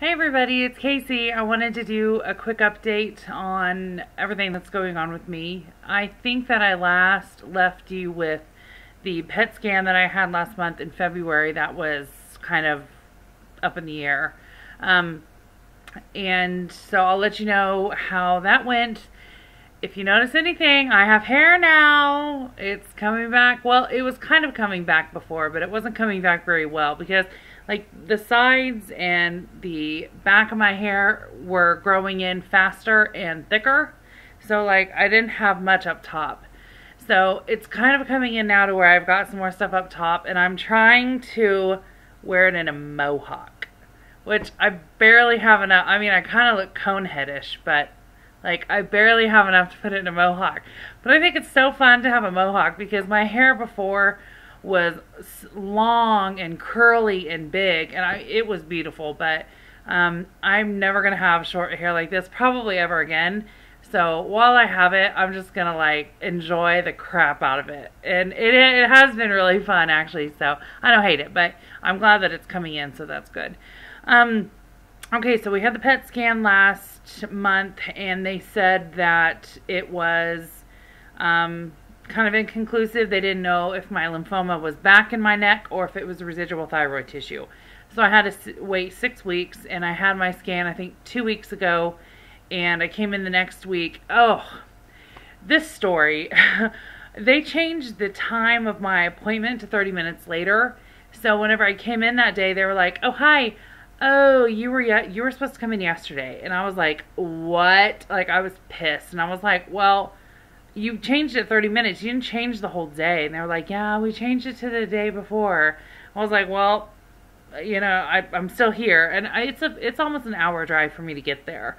Hey everybody, it's Casey. I wanted to do a quick update on everything that's going on with me. I think that I last left you with the PET scan that I had last month in February that was kind of up in the air. Um, and so I'll let you know how that went. If you notice anything, I have hair now. It's coming back. Well, it was kind of coming back before, but it wasn't coming back very well because like the sides and the back of my hair were growing in faster and thicker. So like I didn't have much up top. So it's kind of coming in now to where I've got some more stuff up top and I'm trying to wear it in a mohawk, which I barely have enough. I mean, I kind of look coneheadish, but like I barely have enough to put it in a mohawk. But I think it's so fun to have a mohawk because my hair before was long and curly and big, and it was beautiful, but I'm never gonna have short hair like this probably ever again. So while I have it, I'm just gonna like enjoy the crap out of it, and it has been really fun actually. So I don't hate it, but I'm glad that it's coming in, so that's good. Okay, so we had the PET scan last month, and they said that it was kind of inconclusive. They didn't know if my lymphoma was back in my neck or if it was residual thyroid tissue. So I had to wait 6 weeks, and I had my scan I think 2 weeks ago, and I came in the next week. Oh, this story. They changed the time of my appointment to 30 minutes later. So whenever I came in that day, they were like, "Oh, hi. Oh, you were supposed to come in yesterday." And I was like, "What?" Like I was pissed, and I was like, "Well, you changed it 30 minutes. You didn't change the whole day." And they were like, "Yeah, we changed it to the day before." I was like, "Well, you know, I'm still here." And it's almost an hour drive for me to get there.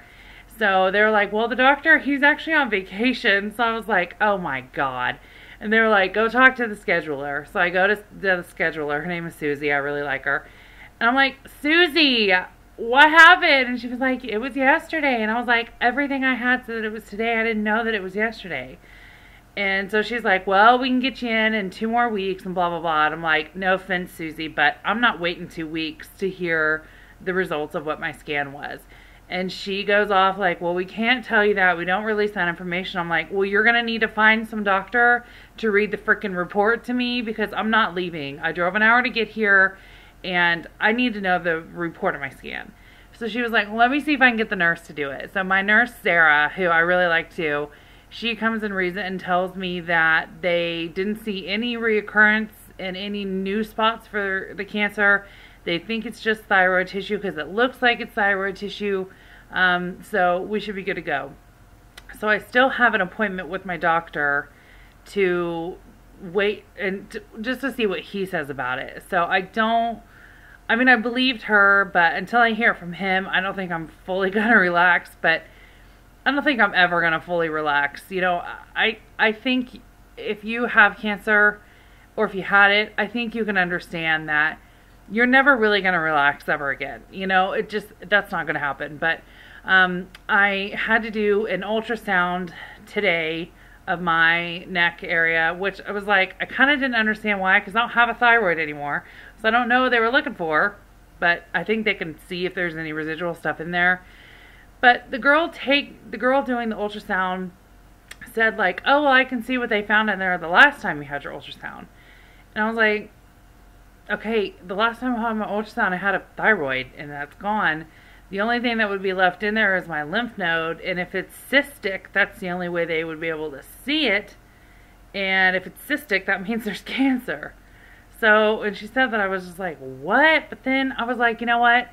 So they were like, "Well, the doctor, he's actually on vacation." So I was like, "Oh my God." And they were like, "Go talk to the scheduler." So I go to the scheduler. Her name is Susie. I really like her. And I'm like, "Susie, what happened?" And she was like, "It was yesterday." And I was like, "Everything I had said that it was today. I didn't know that it was yesterday." And so she's like, "Well, we can get you in 2 more weeks and blah, blah, blah." And I'm like, "No offense, Susie, but I'm not waiting 2 weeks to hear the results of what my scan was." And she goes off like, "Well, we can't tell you that. We don't release that information." I'm like, "Well, you're going to need to find some doctor to read the freaking report to me because I'm not leaving. I drove an hour to get here and I need to know the report of my scan." So she was like, "Well, let me see if I can get the nurse to do it." So my nurse, Sarah, who I really like too, she comes and reads it and tells me that they didn't see any reoccurrence in any new spots for the cancer. They think it's just thyroid tissue because it looks like it's thyroid tissue. So we should be good to go. So I still have an appointment with my doctor to wait and just to see what he says about it. So I mean, I believed her, but until I hear from him, I don't think I'm fully going to relax, but I don't think I'm ever going to fully relax. You know, I think if you have cancer or if you had it, I think you can understand that you're never really going to relax ever again. You know, that's not going to happen. But I had to do an ultrasound today of my neck area, which I was like, I kind of didn't understand why, because I don't have a thyroid anymore. So I don't know what they were looking for, but I think they can see if there's any residual stuff in there. But the girl doing the ultrasound said like, "Oh, well, I can see what they found in there the last time you had your ultrasound." And I was like, "Okay, the last time I had my ultrasound, I had a thyroid, and that's gone. The only thing that would be left in there is my lymph node, and if it's cystic, that's the only way they would be able to see it. And if it's cystic, that means there's cancer." So, and she said that, I was just like, "What?" But then I was like, you know what?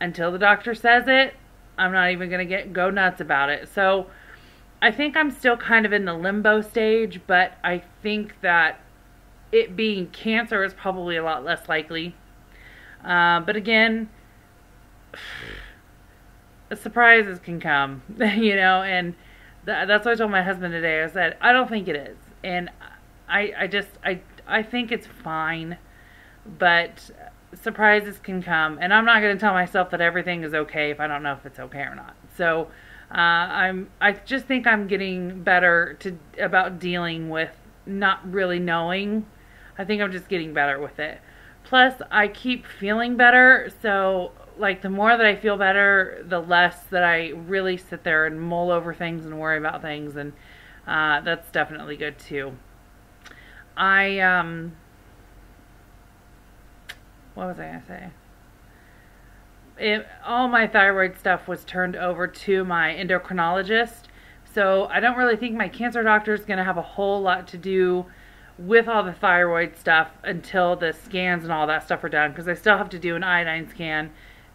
Until the doctor says it, I'm not even going to go nuts about it. So I think I'm still kind of in the limbo stage, but I think that it being cancer is probably a lot less likely. But again, surprises can come, you know, and that's what I told my husband today. I said, I don't think it is. And I think it's fine, but surprises can come, and I'm not going to tell myself that everything is okay if I don't know if it's okay or not. So I just think I'm getting better about dealing with not really knowing. I think I'm just getting better with it. Plus, I keep feeling better, so like, the more that I feel better, the less that I really sit there and mull over things and worry about things, and that's definitely good too. What was I gonna say? All my thyroid stuff was turned over to my endocrinologist, so I don't really think my cancer doctor is going to have a whole lot to do with all the thyroid stuff until the scans and all that stuff are done, because I still have to do an iodine scan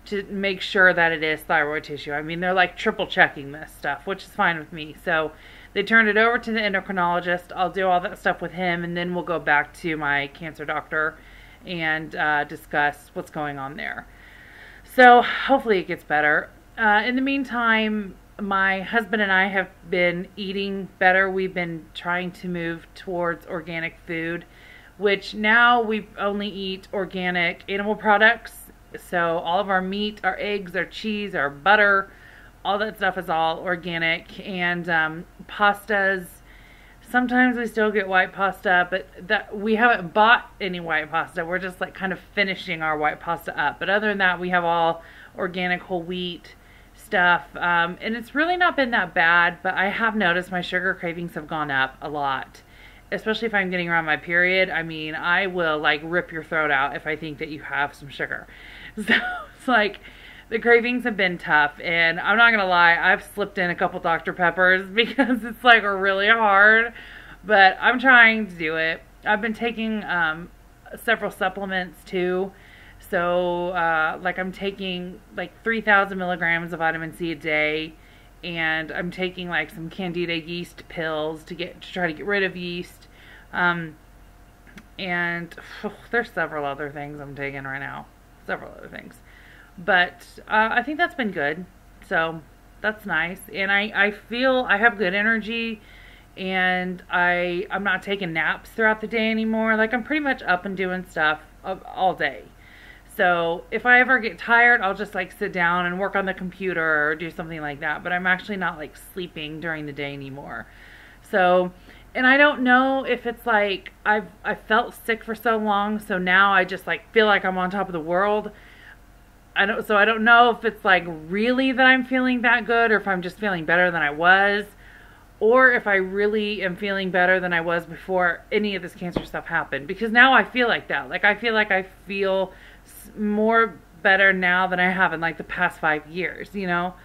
to make sure that it is thyroid tissue. I mean, they're like triple checking this stuff, which is fine with me. So they turned it over to the endocrinologist. I'll do all that stuff with him, and then we'll go back to my cancer doctor and discuss what's going on there. So hopefully it gets better. In the meantime, my husband and I have been eating better. We've been trying to move towards organic food, which now we only eat organic animal products. So all of our meat, our eggs, our cheese, our butter, all that stuff is all organic. And pastas, sometimes we still get white pasta, but that we haven't bought any white pasta. We're just like kind of finishing our white pasta up. But other than that, we have all organic whole wheat stuff. And it's really not been that bad, but I have noticed my sugar cravings have gone up a lot. Especially if I'm getting around my period. I mean, I will like rip your throat out if I think that you have some sugar. So it's like, the cravings have been tough, and I'm not gonna lie, I've slipped in a couple Dr. Peppers because it's like really hard, but I'm trying to do it. I've been taking several supplements too, so like I'm taking like 3,000 milligrams of vitamin C a day, and I'm taking like some Candida yeast pills to try to get rid of yeast, and there's several other things I'm taking right now, several other things. But I think that's been good, so that's nice. And I feel I have good energy, and I'm not taking naps throughout the day anymore. Like, I'm pretty much up and doing stuff all day. So if I ever get tired, I'll just like sit down and work on the computer or do something like that. But I'm actually not like sleeping during the day anymore. So, and I don't know if it's like I felt sick for so long, so now I just like feel like I'm on top of the world. I don't know if it's like really that I'm feeling that good, or if I'm just feeling better than I was, or if I really am feeling better than I was before any of this cancer stuff happened. Because now I feel like that. Like, I feel more better now than I have in like the past 5 years, you know?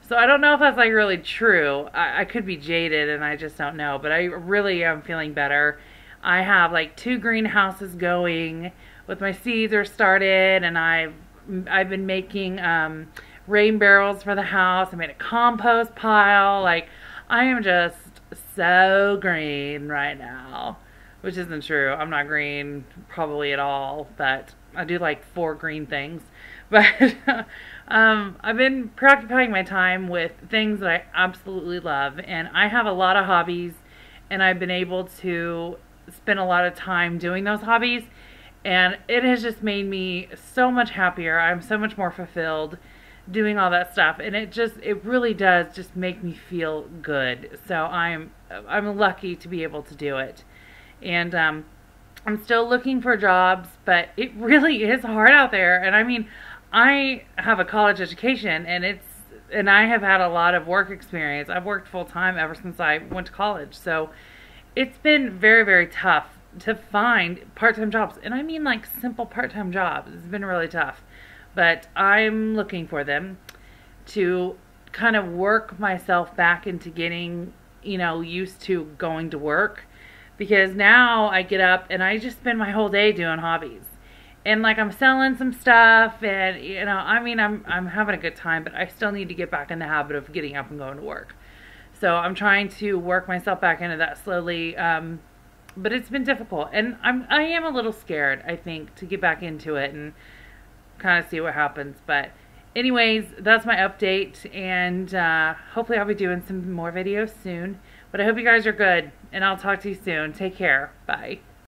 So I don't know if that's like really true. I could be jaded and I just don't know, but I really am feeling better. I have like 2 greenhouses going with my seeds are started, and I've been making rain barrels for the house. I made a compost pile. Like, I am just so green right now, which isn't true. I'm not green probably at all, but I do like 4 green things. But I've been preoccupying my time with things that I absolutely love, and I have a lot of hobbies, and I've been able to spend a lot of time doing those hobbies. And it has just made me so much happier. I'm so much more fulfilled doing all that stuff. And it really does just make me feel good. So I'm lucky to be able to do it. And I'm still looking for jobs, but it really is hard out there. And I mean, I have a college education, and I have had a lot of work experience. I've worked full time ever since I went to college. So it's been very, very tough to find part-time jobs, and I mean like simple part-time jobs. It's been really tough, but I'm looking for them to kind of work myself back into getting, used to going to work, because now I get up and I just spend my whole day doing hobbies, and like I'm selling some stuff, and I mean I'm having a good time, but I still need to get back in the habit of getting up and going to work. So I'm trying to work myself back into that slowly. But it's been difficult, and I am a little scared, I think, to get back into it and kind of see what happens. But anyways, that's my update, and hopefully I'll be doing some more videos soon. But I hope you guys are good, and I'll talk to you soon. Take care. Bye.